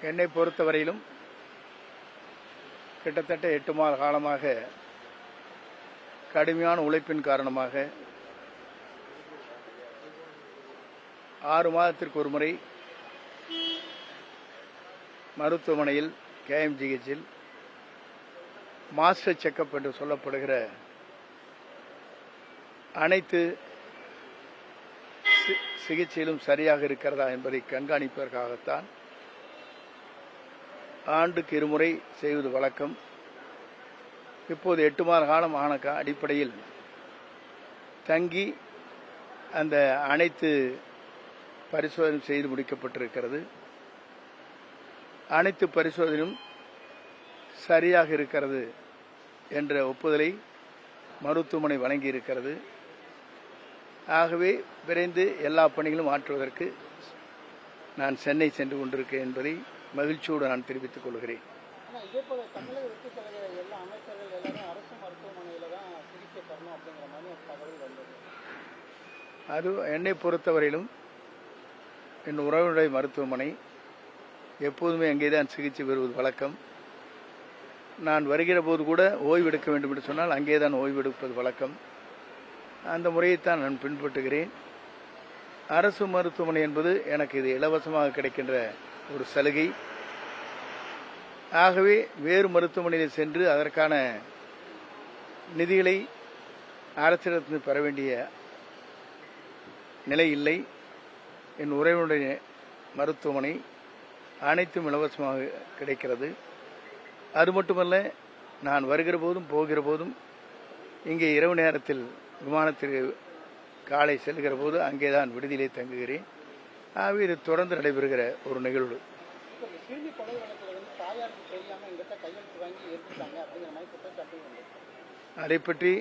என்னை பொறுத்தவரையிலும் கிட்டத்தட்ட 8 மாத காலமாக கடுமையான உழைப்பின் காரணமாக 6 மாதத்திற்கு ஒரு முறை மருத்துவமனையில் KMGH மாஸ்டர் செக்கப் என்று சொல்லப்படுகிற அனைத்து சிகிச்சையிலும் சரியாக இருக்கிறதா என்பதை கண்காணிப்பதற்காகத்தான் ஆண்டுக்கு 2 முறை செய்வது வழக்கம். இப்போது 8 மாத காலம் ஆன அடிப்படையில் தங்கி அந்த அனைத்து பரிசோதனை செய்து முடிக்கப்பட்டிருக்கிறது. அனைத்து பரிசோதனையும் சரியாக இருக்கிறது என்ற ஒப்புதலை மருத்துவமனை வழங்கியிருக்கிறது. ஆகவே விரைந்து எல்லா பணிகளும் ஆற்றுவதற்கு நான் சென்னை சென்று கொண்டிருக்கேன் என்பதை மகிழ்ச்சியோடு நான் தெரிவித்துக் கொள்கிறேன். அது என்னை பொறுத்தவரையிலும் என் உறவினருடைய மருத்துவமனை எப்போதுமே அங்கேதான் சிகிச்சை பெறுவது வழக்கம். நான் வருகிற போது கூட ஓய்வெடுக்க வேண்டும் என்று சொன்னால் அங்கேதான் ஓய்வெடுப்பது வழக்கம். அந்த முறையைத்தான் நான் பின்பற்றுகிறேன். அரசு மருத்துவமனை என்பது எனக்கு இது இலவசமாக கிடைக்கின்ற ஒரு சலுகை. ஆகவே வேறு மருத்துவமனையில் சென்று அதற்கான நிதிகளை அரசிடத்திலிருந்து பெற வேண்டிய நிலை இல்லை. என் உறவினருடைய மருத்துவமனை அனைத்தும் இலவசமாக கிடைக்கிறது. அது மட்டுமல்ல, நான் வருகிற போதும் போகிற போதும் இங்கே இரவு நேரத்தில் விமானத்திற்கு காலை செல்கிற போது அங்கேதான் விடுதியிலே தங்குகிறேன். ஆகவே இது தொடர்ந்து நடைபெறுகிற ஒரு நிகழ்வு. அதை பற்றி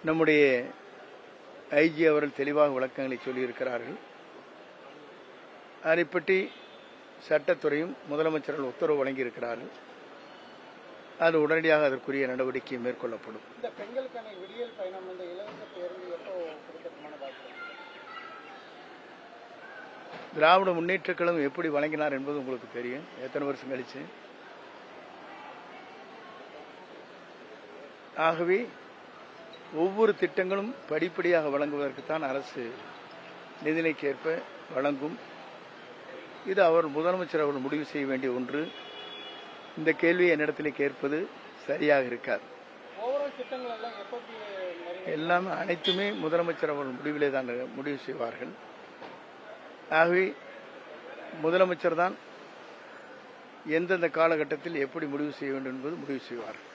நம்முடைய IG அவர்கள் தெளிவாக விளக்கங்களை சொல்லியிருக்கிறார்கள். அதை பற்றி சட்டத்துறையும் முதலமைச்சர்கள் உத்தரவு வழங்கியிருக்கிறார்கள். அது உடனடியாக அதற்குரிய நடவடிக்கை மேற்கொள்ளப்படும். திராவிட முன்னேற்றக் கழகம் எப்படி வழங்கினார் என்பது உங்களுக்கு தெரியும். எத்தனை வருஷம் கழிச்சு. ஆகவே ஒவ்வொரு திட்டங்களும் படிப்படியாக வழங்குவதற்குத்தான் அரசு நிதிநிலைக்கேற்ப வழங்கும். இது அவர் முதலமைச்சர் அவர்கள் முடிவு செய்ய வேண்டிய ஒன்று. இந்த கேள்வியை என்னிடத்திலே கேட்பது சரியாக இருக்காது. எல்லாமே அனைத்துமே முதலமைச்சர் அவர்கள் முடிவிலே தான் முடிவு செய்வார்கள். ஆகவே முதலமைச்சர் தான் எந்தெந்த காலகட்டத்தில் எப்படி முடிவு செய்ய வேண்டும் என்பது முடிவு செய்வார்கள்.